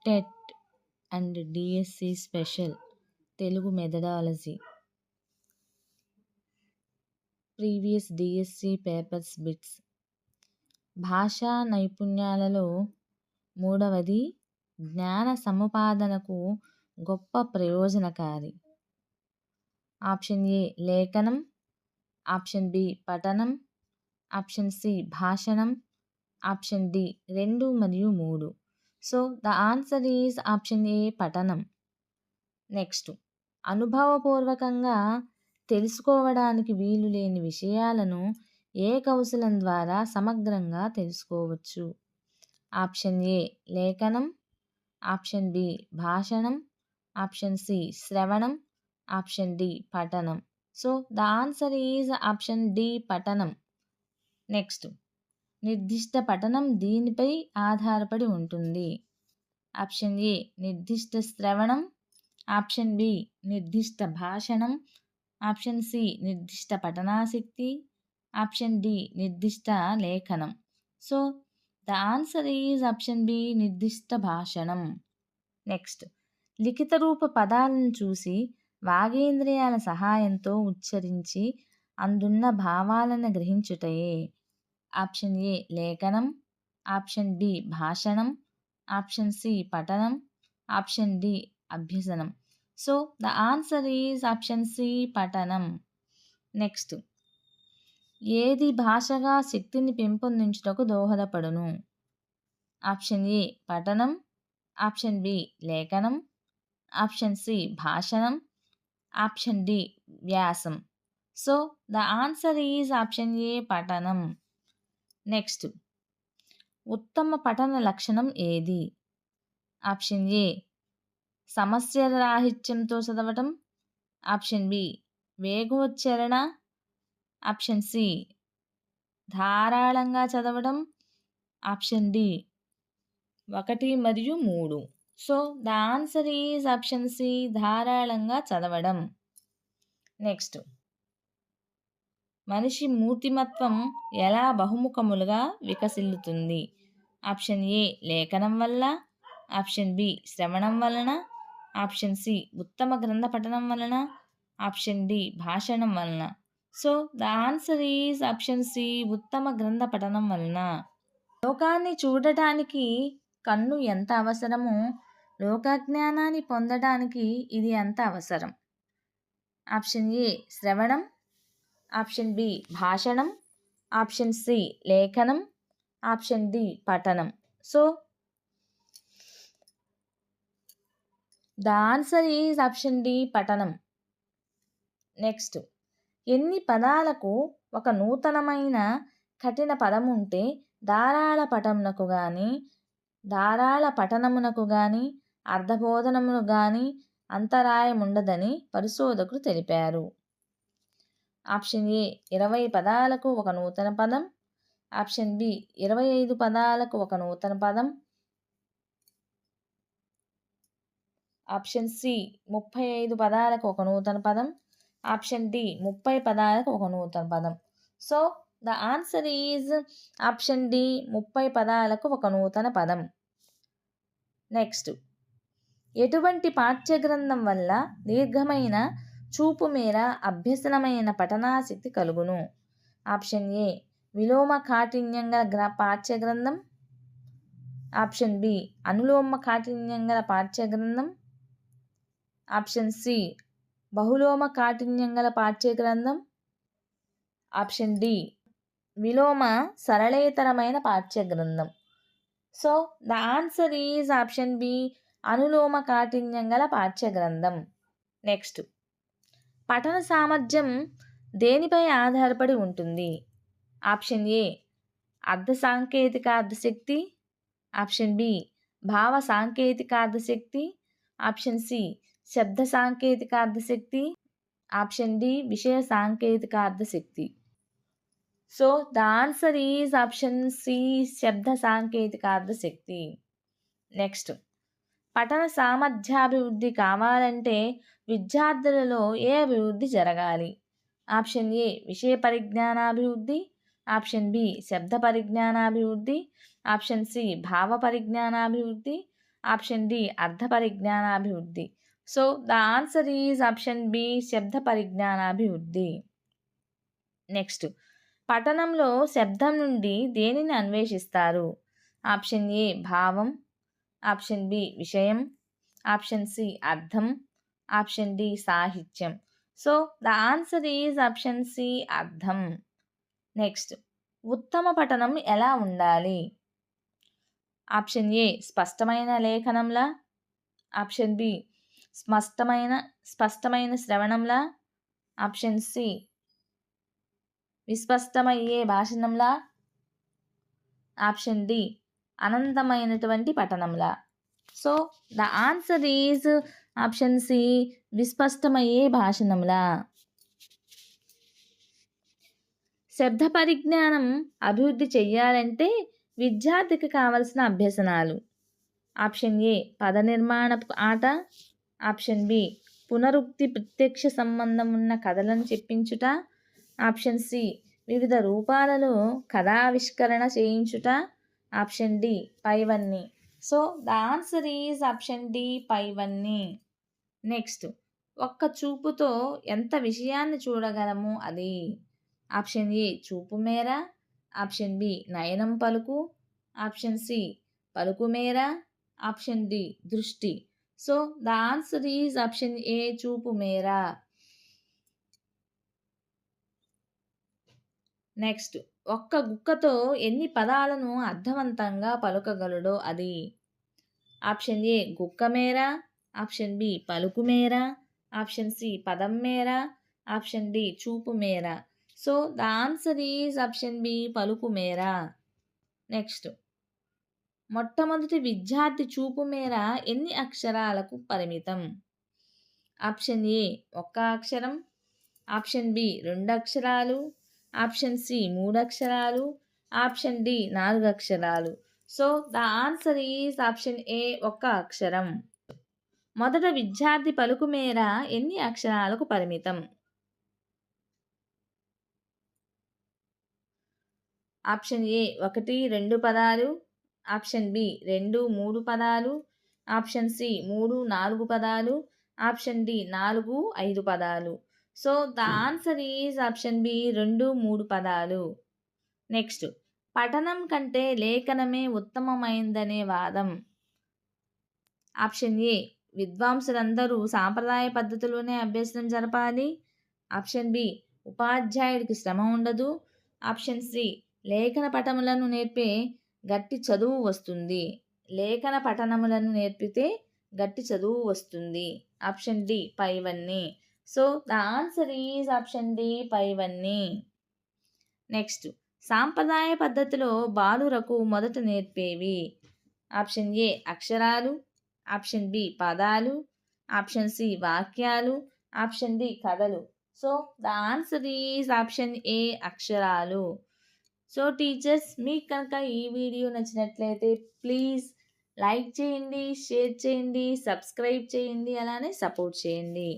TET and DSC special Telugu methodology, previous DSC papers bits. భాషా నైపుణ్యాలలో మూడవది జ్ఞాన సముపార్జనకు గొప్ప ప్రయోజనకారి. ఆప్షన్ ఏ లేఖనం, ఆప్షన్ బి పఠనం, ఆప్షన్ సి భాషణం, ఆప్షన్ డి 2 మరియు 3. So the answer is option A పఠనం. నెక్స్ట్, అనుభవపూర్వకంగా తెలుసుకోవడానికి వీలు లేని విషయాలను ఏ కౌశలం ద్వారా సమగ్రంగా తెలుసుకోవచ్చు? ఆప్షన్ ఏ లేఖనం, ఆప్షన్ బి భాషణం, ఆప్షన్ సి శ్రవణం, ఆప్షన్ డి పఠనం. So the answer is option D పఠనం. నెక్స్ట్, నిర్దిష్ట పఠనం దీనిపై ఆధారపడి ఉంటుంది. ఆప్షన్ ఏ నిర్దిష్ట శ్రవణం, ఆప్షన్ బి నిర్దిష్ట భాషణం, ఆప్షన్ సి నిర్దిష్ట పఠనాసక్తి, ఆప్షన్ డి నిర్దిష్ట లేఖనం. So the answer is option B నిర్దిష్ట భాషణం. నెక్స్ట్, లిఖిత రూప పదాలను చూసి వాగేంద్రియాల సహాయంతో ఉచ్చరించి అందున్న భావాలను గ్రహించుటయే. ఆప్షన్ ఏ లేఖనం, ఆప్షన్ బి భాషణం, ఆప్షన్ సి పఠనం, ఆప్షన్ డి అభ్యసనం. So the answer is option C పఠనం. నెక్స్ట్, ఏది భాషగా శక్తిని పెంపొందించుటకు దోహదపడును? ఆప్షన్ ఏ పఠనం, ఆప్షన్ బి లేఖనం, ఆప్షన్ సి భాషణం, ఆప్షన్ డి వ్యాసం. So the answer is option A పఠనం. నెక్స్ట్, ఉత్తమ పఠన లక్షణం ఏది? ఆప్షన్ ఏ సమస్య రాహిత్యంతో చదవటం, ఆప్షన్ బి వేగోచ్చారణ, ఆప్షన్ సి ధారాళంగా చదవడం, ఆప్షన్ డి 1 మరియు 3. So the answer is option C ధారాళంగా చదవడం. నెక్స్ట్, మనిషి మూర్తిమత్వం ఎలా బహుముఖములుగా వికసిల్లుతుంది? ఆప్షన్ ఏ లేఖనం వల్ల, ఆప్షన్ బి శ్రవణం వలన, ఆప్షన్ సి ఉత్తమ గ్రంథ పఠనం వలన, ఆప్షన్ డి భాషణం వలన. So the answer is option C ఉత్తమ గ్రంథ పఠనం వలన. లోకాన్ని చూడటానికి కన్ను ఎంత అవసరమో లోకజ్ఞానాన్ని పొందడానికి ఇది ఎంత అవసరం? ఆప్షన్ ఏ శ్రవణం, ఆప్షన్ బి భాషణం, ఆప్షన్ సి లేఖనం, ఆప్షన్ డి పఠనం. So the answer is option D పఠనం. నెక్స్ట్, ఎన్ని పదాలకు ఒక నూతనమైన కఠిన పదముంటే ధారాళ పఠనమునకు గాని అర్థబోధనమును గాని అంతరాయముండదని పరిశోధకులు తెలిపారు. ఆప్షన్ ఏ 20 పదాలకు ఒక నూతన పదం, ఆప్షన్ బి 25 పదాలకు ఒక నూతన పదం, ఆప్షన్ సి 35 పదాలకు ఒక నూతన పదం, ఆప్షన్ డి 30 పదాలకు ఒక నూతన పదం. So the answer is option D 30 పదాలకు ఒక నూతన పదం. నెక్స్ట్, ఎటువంటి పాఠ్యగ్రంథం వల్ల దీర్ఘమైన చూపు మేర అభ్యసనమైన పఠనాసక్తి కలుగును? ఆప్షన్ ఏ విలోమ కాఠిన్యం గల పాఠ్యగ్రంథం, ఆప్షన్ బి అనులోమ కాఠిన్యం గల పాఠ్యగ్రంథం, ఆప్షన్ సి బహులోమ కాఠిన్యం గల పాఠ్యగ్రంథం, ఆప్షన్ డి విలోమ సరళేతరమైన పాఠ్యగ్రంథం. So the answer is option B అనులోమ కాఠిన్యం గల పాఠ్యగ్రంథం. నెక్స్ట్, పఠన సామర్థ్యం దేనిపై ఆధారపడి ఉంటుంది? ఆప్షన్ ఏ అర్థ సాంకేతికార్థశక్తి, ఆప్షన్ బి భావ సాంకేతికార్థశక్తి, ఆప్షన్ సి శబ్ద సాంకేతికార్థశక్తి, ఆప్షన్ డి విషయ సాంకేతికార్థశక్తి. So the answer is option C శబ్ద సాంకేతికార్థశక్తి. నెక్స్ట్, పఠన సామర్థ్యాభివృద్ధి కావాలంటే విద్యార్థులలో ఏ అభివృద్ధి జరగాలి? ఆప్షన్ ఏ విషయ పరిజ్ఞానాభివృద్ధి, ఆప్షన్ బి శబ్ద పరిజ్ఞానాభివృద్ధి, ఆప్షన్ సి భావ పరిజ్ఞానాభివృద్ధి, ఆప్షన్ డి అర్థ పరిజ్ఞానాభివృద్ధి. So the answer is option B శబ్ద పరిజ్ఞానాభివృద్ధి. నెక్స్ట్, పఠనంలో శబ్దం నుండి దేనిని అన్వేషిస్తారు? ఆప్షన్ ఏ భావం, ఆప్షన్ బి విషయం, ఆప్షన్ సి అర్థం, ఆప్షన్ డి సాహిత్యం. So the answer is option C అర్థం. నెక్స్ట్, ఉత్తమ పఠనం ఎలా ఉండాలి? ఆప్షన్ ఏ స్పష్టమైన లేఖనంలా, ఆప్షన్ బి స్పష్టమైన శ్రవణంలా, ఆప్షన్ సి విస్పష్టమయ్యే భాషణంలా, ఆప్షన్ డి అనంతమైనటువంటి పఠనంలా. So the answer is option C విస్పష్టమయ్యే భాషణంలా. శబ్ద పరిజ్ఞానం అభివృద్ధి చెయ్యాలంటే విద్యార్థికి కావలసిన అభ్యసనాలు. ఆప్షన్ ఏ పద నిర్మాణపు ఆట, ఆప్షన్ బి పునరుక్తి ప్రత్యక్ష సంబంధం ఉన్న కథలను చెప్పించుట, ఆప్షన్ సి వివిధ రూపాలలో కథావిష్కరణ చేయించుట, ఆప్షన్ డి పైవన్నీ. So the answer is option D పైవన్నీ. నెక్స్ట్, ఒక్క చూపుతో ఎంత విషయాన్ని చూడగలము అది? ఆప్షన్ ఏ చూపు మేర, ఆప్షన్ బి నయనం పలుకు, ఆప్షన్ సి పలుకు మేర, ఆప్షన్ డి దృష్టి. So the answer is option ఏ చూపు మేర. నెక్స్ట్, ఒక్క గుక్కతో ఎన్ని పదాలను అర్థవంతంగా పలుకగలడో అది? ఆప్షన్ ఏ గుక్క మేర, ఆప్షన్ బి పలుకు మేర, ఆప్షన్ సి పదం మేర, ఆప్షన్ డి చూపు మేర. So the answer is option B పలుకు మేర. నెక్స్ట్, మొట్టమొదటి విద్యార్థి చూపు మేర ఎన్ని అక్షరాలకు పరిమితం? ఆప్షన్ ఏ ఒక్క అక్షరం, ఆప్షన్ బి 2 అక్షరాలు, ఆప్షన్ సి 3 అక్షరాలు, ఆప్షన్ డి 4 అక్షరాలు. So the answer is option ఏ ఒక్క అక్షరం. మొదట విద్యార్థి పలుకు మేర ఎన్ని అక్షరాలకు పరిమితం? ఆప్షన్ ఏ 1, 2 పదాలు, ఆప్షన్ బి 2, 3 పదాలు, ఆప్షన్ సి 3, 4 పదాలు, ఆప్షన్ డి 4, 5 పదాలు. So the answer is option B 2, 3 పదాలు. నెక్స్ట్, పఠనం కంటే లేఖనమే ఉత్తమమైందనే వాదం. ఆప్షన్ ఏ విద్వాంసులందరూ సాంప్రదాయ పద్ధతిలోనే అభ్యసనం జరపాలి, ఆప్షన్ బి ఉపాధ్యాయుడికి శ్రమ ఉండదు, ఆప్షన్ సి లేఖన పఠములను నేర్పే గట్టి చదువు వస్తుంది, లేఖన పఠనములను నేర్పితే గట్టి చదువు వస్తుంది, ఆప్షన్ డి పైవన్నీ. So the answer is option D పైవన్నీ. నెక్స్ట్, సాంప్రదాయ పద్ధతిలో బాలురకు మొదట నేర్పేవి. ఆప్షన్ ఏ అక్షరాలు, ఆప్షన్ బి పదాలు, ఆప్షన్ సి వాక్యాలు, ఆప్షన్ డి కథలు. So the answer is option A అక్షరాలు. సో టీచర్స్, మీకు కనుక ఈ వీడియో నచ్చినట్లయితే ప్లీజ్ లైక్ చేయండి, షేర్ చేయండి, సబ్స్క్రైబ్ చేయండి, అలానే సపోర్ట్ చేయండి.